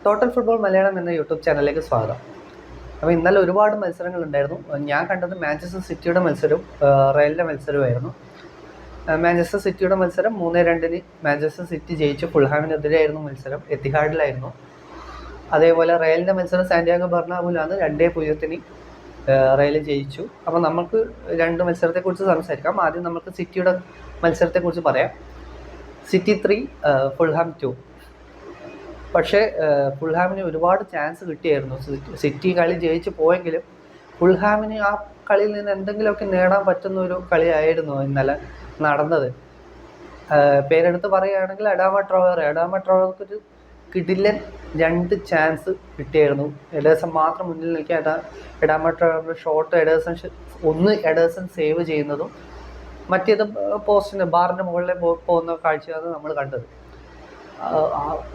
Total football Malayalam എന്ന YouTube ചാനലിലേക്ക് സ്വാഗതം. അപ്പോൾ ഇന്നലെ ഒരുപാട് മത്സരങ്ങളുണ്ടായിരുന്നു. ഞാൻ കണ്ടത് മാഞ്ചസ്റ്റർ സിറ്റിയുടെ മത്സരവും റയലിൻ്റെ മത്സരവുമായിരുന്നു. മാഞ്ചസ്റ്റർ സിറ്റിയുടെ മത്സരം 3-2 മാഞ്ചസ്റ്റർ സിറ്റി ജയിച്ചു. ഫുൾഹാമിനെതിരെയായിരുന്നു മത്സരം, എത്തിഹാഡിലായിരുന്നു. അതേപോലെ റയലിൻ്റെ മത്സരം സാന്റിയാഗോ ബെർണാബിലാണ്, 2-0 റയൽ ജയിച്ചു. അപ്പോൾ നമുക്ക് രണ്ട് മത്സരത്തെക്കുറിച്ച് സംസാരിക്കാം. ആദ്യം നമുക്ക് സിറ്റിയുടെ മത്സരത്തെക്കുറിച്ച് പറയാം. City 3 Fulham 2. പക്ഷേ ഫുൾഹാമിന് ഒരുപാട് ചാൻസ് കിട്ടിയായിരുന്നു. സിറ്റി കളി ജയിച്ച് പോയെങ്കിലും ഫുൾഹാമിന് ആ കളിയിൽ നിന്ന് എന്തെങ്കിലുമൊക്കെ നേടാൻ പറ്റുന്ന ഒരു കളിയായിരുന്നു ഇന്നലെ നടന്നത്. പേരെടുത്ത് പറയുകയാണെങ്കിൽ അഡാമ ട്രോവർക്ക് ഒരു കിടിലൻ 2 ചാൻസ് കിട്ടിയായിരുന്നു. എഡേഴ്സൺ മാത്രം മുന്നിൽ നിൽക്കാൻ അഡാമ ട്രോവറിൻ്റെ ഷോട്ട് എഡേഴ്സൺ സേവ് ചെയ്യുന്നതും മറ്റേത് പോസ്റ്റിന് ബാറിൻ്റെ മുകളിൽ പോകുന്ന കാഴ്ചയാണ് നമ്മൾ കണ്ടത്.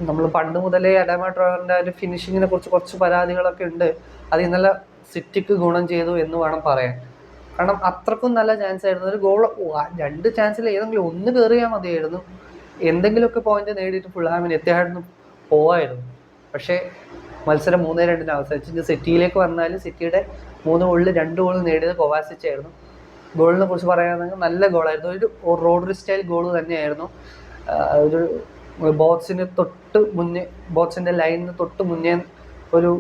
നമ്മൾ പണ്ട് മുതലേ അഡാമ ട്രോവറിൻ്റെ ഒരു ഫിനിഷിങ്ങിനെ കുറിച്ച് കുറച്ച് പരാതികളൊക്കെ ഉണ്ട്. അത് ഇന്നലെ സിറ്റിക്ക് ഗുണം ചെയ്തു എന്ന് വേണം പറയാൻ. കാരണം അത്രക്കും നല്ല ചാൻസ് ആയിരുന്നു. ഒരു ഗോൾ 2 ചാൻസിൽ ഏതെങ്കിലും ഒന്ന് കയറിയാൽ മതിയായിരുന്നു. എന്തെങ്കിലുമൊക്കെ പോയിന്റ് നേടിയിട്ട് ഫുൾഹാമിന് എത്തിയായിരുന്നു പോവായിരുന്നു. പക്ഷേ മത്സരം 3-2 അവസാനിച്ചു. സിറ്റിയിലേക്ക് വന്നാൽ സിറ്റിയുടെ 3 ഗോളിൽ 2 ഗോൾ നേടിയത് കൊവാസിച്ച് ആയിരുന്നു. ഗോളിനെ കുറിച്ച് പറയുകയാണെങ്കിൽ നല്ല ഗോളായിരുന്നു. ഒരു റോഡറി സ്റ്റൈൽ ഗോൾ തന്നെയായിരുന്നു. ഒരു ബോക്സിൻ്റെ ലൈനിന് തൊട്ട് മുന്നേ ഒരു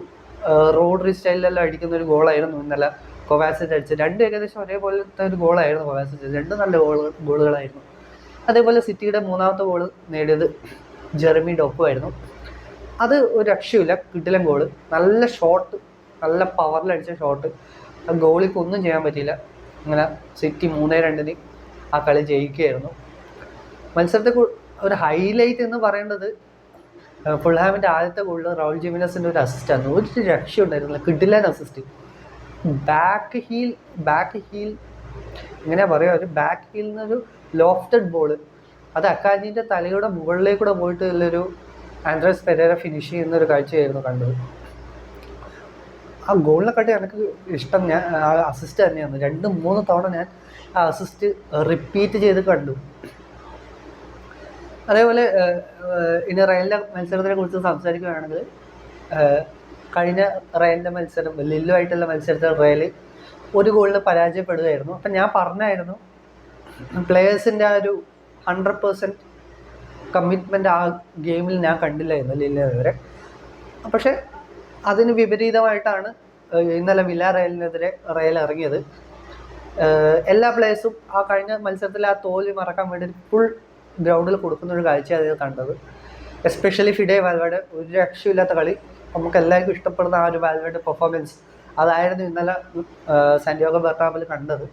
റോഡറി സ്റ്റൈലിലെല്ലാം അടിക്കുന്ന ഒരു ഗോളായിരുന്നു ഇന്നലെ കൊവാസിച്ച് അടിച്ചത്. 2 ഏകദേശം ഒരേപോലത്തെ ഒരു ഗോളായിരുന്നു കൊവാസിച്ച്. 2 നല്ല ഗോളുകളായിരുന്നു. അതേപോലെ സിറ്റിയുടെ 3ാമത്തെ ഗോൾ നേടിയത് ജെറമി ഡോക്കു ആയിരുന്നു. അത് ഒരു രക്ഷയില്ല, കിടിലൻ ഗോള്. നല്ല ഷോട്ട്, നല്ല പവറിലടിച്ച ഷോട്ട്. ആ ഗോളിക്ക് ഒന്നും ചെയ്യാൻ പറ്റിയില്ല. അങ്ങനെ സിറ്റി 3-2 ആ കളി ജയിക്കുകയായിരുന്നു. മത്സരത്തെ ഒരു ഹൈലൈറ്റ് എന്ന് പറയുന്നത് ഫുൾഹാമിൻ്റെ ആദ്യത്തെ ഗോളിൽ റൗൾ ജിമിനസിൻ്റെ ഒരു അസിസ്റ്റാണ്. ഒരു രക്ഷയുണ്ടായിരുന്നില്ല, കിടിലൻ അസിസ്റ്റ്. ബാക്ക് ഹീൽ എങ്ങനെയാ പറയുക, ഒരു ബാക്ക് ഹീലിൽ നിന്നൊരു ലോഫ്റ്റഡ് ബോൾ, അത് അക്കാജിൻ്റെ തലയുടെ മുകളിലേക്കൂടെ പോയിട്ട് ഉള്ളൊരു ആൻഡ്രസ് പെരേര ഫിനിഷ് ചെയ്യുന്ന ഒരു കാഴ്ചയായിരുന്നു കണ്ടത്. ആ ഗോളിനെക്കാട്ടി എനിക്ക് ഇഷ്ടം ഞാൻ ആ അസിസ്റ്റ് തന്നെയാണ്. 2-3 തവണ ഞാൻ ആ അസിസ്റ്റ് റിപ്പീറ്റ് ചെയ്ത് കണ്ടു. അതേപോലെ ഇനി റയലിൻ്റെ മത്സരത്തിനെ കുറിച്ച് സംസാരിക്കുകയാണെങ്കിൽ കഴിഞ്ഞ റയലിൻ്റെ മത്സരം ലില്ലുമായിട്ടുള്ള മത്സരത്തിൽ റയൽ 1 ഗോളിന് പരാജയപ്പെടുകയായിരുന്നു. അപ്പം ഞാൻ പറഞ്ഞായിരുന്നു പ്ലേയേഴ്സിൻ്റെ ആ ഒരു 100% കമ്മിറ്റ്മെൻ്റ് ആ ഗെയിമിൽ ഞാൻ കണ്ടില്ലായിരുന്നു ലില്ലുവരെ. പക്ഷേ അതിന് വിപരീതമായിട്ടാണ് ഇന്നലെ വില്ലാറയലിനെതിരെ റയൽ ഇറങ്ങിയത്. എല്ലാ പ്ലേയേഴ്സും ആ കഴിഞ്ഞ മത്സരത്തിൽ ആ തോൽവി മറക്കാൻ വേണ്ടി ഫുൾ ഗ്രൗണ്ടിൽ കൊടുക്കുന്നൊരു കാഴ്ചയാണ് കണ്ടത്. എസ്പെഷ്യലി ഫിഡെ വാൽവേർഡെ, ഒരു രക്ഷയില്ലാത്ത കളി. നമുക്ക് എല്ലാവർക്കും ഇഷ്ടപ്പെടുന്ന ആ ഒരു വാൽവേർഡ് പെർഫോമൻസ് അതായിരുന്നു ഇന്നലെ സാന്റിയാഗോ ബെർണാബിൽ കണ്ടത്.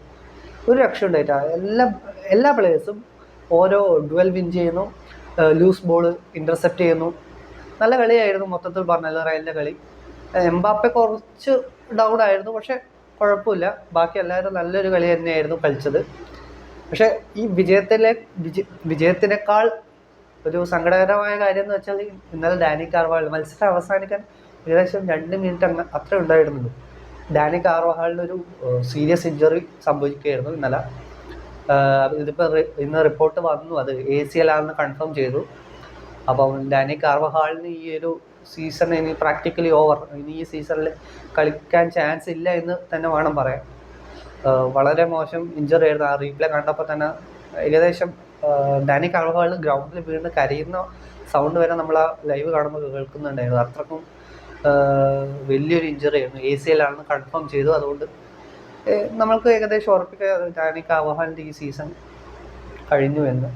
ഒരു രക്ഷ ഉണ്ടായിട്ടാ. എല്ലാ പ്ലേയേഴ്സും ഓരോ ഡുവൽ വിൻ ചെയ്യുന്നു, ലൂസ് ബോൾ ഇൻ്റർസെപ്റ്റ് ചെയ്യുന്നു. നല്ല കളിയായിരുന്നു മൊത്തത്തിൽ പറഞ്ഞാൽ റയലിൻ്റെ കളി. എംബാപ്പെ കുറച്ച് ഡൗൺ ആയിരുന്നു, പക്ഷെ കുഴപ്പമില്ല. ബാക്കി എല്ലാവരും നല്ലൊരു കളി തന്നെയായിരുന്നു കളിച്ചത്. പക്ഷേ ഈ വിജയത്തിനേക്കാൾ ഒരു സങ്കടകരമായ കാര്യം എന്ന് വെച്ചാൽ ഇന്നലെ ഡാനി കാർവാഹൽ മത്സരം അവസാനിക്കാൻ ഏകദേശം 2 മിനിറ്റ് അത്ര ഉണ്ടായിരുന്നുള്ളൂ. ഡാനി കാർവാഹലിനൊരു സീരിയസ് ഇഞ്ചറി സംഭവിക്കുകയായിരുന്നു ഇന്നലെ. ഇതിപ്പോൾ ഇന്ന് റിപ്പോർട്ട് വന്നു, അത് ACL ആണെന്ന് കൺഫേം ചെയ്തു. അപ്പം ഡാനി കാർവാഹലിന് ഈ ഒരു സീസൺ ഇനി പ്രാക്ടിക്കലി ഓവർ, ഇനി ഈ സീസണിൽ കളിക്കാൻ ചാൻസ് ഇല്ല എന്ന് തന്നെ വേണം പറയാൻ. വളരെ മോശം ഇഞ്ചറി ആയിരുന്നു. ആ റീപ്ലേ കണ്ടപ്പോൾ തന്നെ ഏകദേശം ഡാനി കാർവാഹൽ ഗ്രൗണ്ടിൽ വീണ് കരയുന്ന സൗണ്ട് വരെ നമ്മൾ ആ ലൈവ് കാണുമ്പോൾ കേൾക്കുന്നുണ്ടായിരുന്നു. അത്രക്കും വലിയൊരു ഇഞ്ചറി ആയിരുന്നു. ACL ആണെന്ന് കൺഫേം ചെയ്തു. അതുകൊണ്ട് നമ്മൾക്ക് ഏകദേശം ഉറപ്പിക്കുക ഡാനി കാർവാഹലിൻ്റെ ഈ സീസൺ കഴിഞ്ഞു എന്ന്.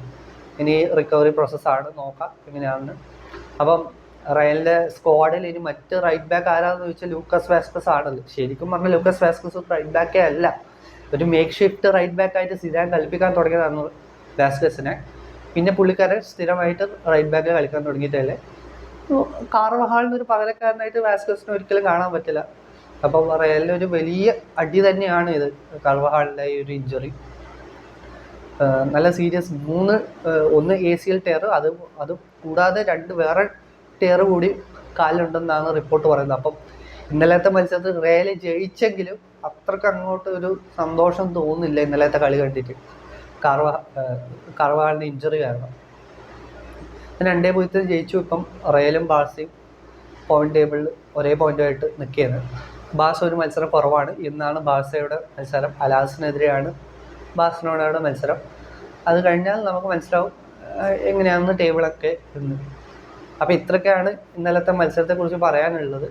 ഇനി റിക്കവറി പ്രോസസ്സാണ്, നോക്കാം എങ്ങനെയാണെന്ന്. അപ്പം റയലിൻ്റെ സ്ക്വാഡിൽ ഇനി മറ്റ് റൈറ്റ് ബാക്ക് ആരാണെന്ന് ചോദിച്ചാൽ ലൂക്കസ് വാസ്കസ് ആണല്ലോ. ശരിക്കും പറഞ്ഞാൽ ലൂക്കസ് വാസ്കസ് റൈറ്റ് ബാക്കേ അല്ല, ഒരു മേക്ക് ഷിഫ്റ്റ് റൈറ്റ് ബാക്കായിട്ട് സിഡാൻ കളിപ്പിക്കാൻ തുടങ്ങിയതാണ് വാസ്കസിനെ. പിന്നെ പുള്ളിക്കാരൻ സ്ഥിരമായിട്ട് റൈറ്റ് ബാക്ക് കളിക്കാൻ തുടങ്ങിയിട്ടല്ലേ. കാർവാഹാളിനൊരു പകരക്കാരനായിട്ട് വാസ്കസിനെ ഒരിക്കലും കാണാൻ പറ്റില്ല. അപ്പം റയലിൻ്റെ ഒരു വലിയ അടി തന്നെയാണ് ഇത്, കാർവാഹാളിൻ്റെ ഈ ഒരു ഇഞ്ചറി. നല്ല സീരിയസ്. 1 ACL ടയർ, അത് കൂടാതെ 2 വേറെ ടയർ കൂടി കാലിലുണ്ടെന്നാണ് റിപ്പോർട്ട് പറയുന്നത്. അപ്പം ഇന്നലത്തെ മത്സരത്തിൽ റയൽ ജയിച്ചെങ്കിലും അത്രയ്ക്ക് അങ്ങോട്ട് ഒരു സന്തോഷം തോന്നുന്നില്ല ഇന്നലത്തെ കളി കണ്ടിട്ട്, കാർവാഹലിൻ്റെ ഇഞ്ചറി കാരണം. 2-0 ജയിച്ചു. ഇപ്പം റയലും ബാഴ്സയും പോയിന്റ് ടേബിളിൽ ഒരേ പോയിന്റുമായിട്ട് നിൽക്കുകയാണ്. ബാഴ്സ ഒരു മത്സരം കുറവാണ്. ഇന്നാണ് ബാഴ്സയുടെ മത്സരം. അലാസിനെതിരെയാണ് ബാഴ്സലോണയുടെ മത്സരം. അത് കഴിഞ്ഞാൽ നമുക്ക് മനസ്സിലാവും എങ്ങനെയാണെന്ന് ടേബിളൊക്കെ എന്ന്. അപ്പോൾ ഇത്രയൊക്കെയാണ് ഇന്നലത്തെ മത്സരത്തെക്കുറിച്ച് പറയാനുള്ളത്.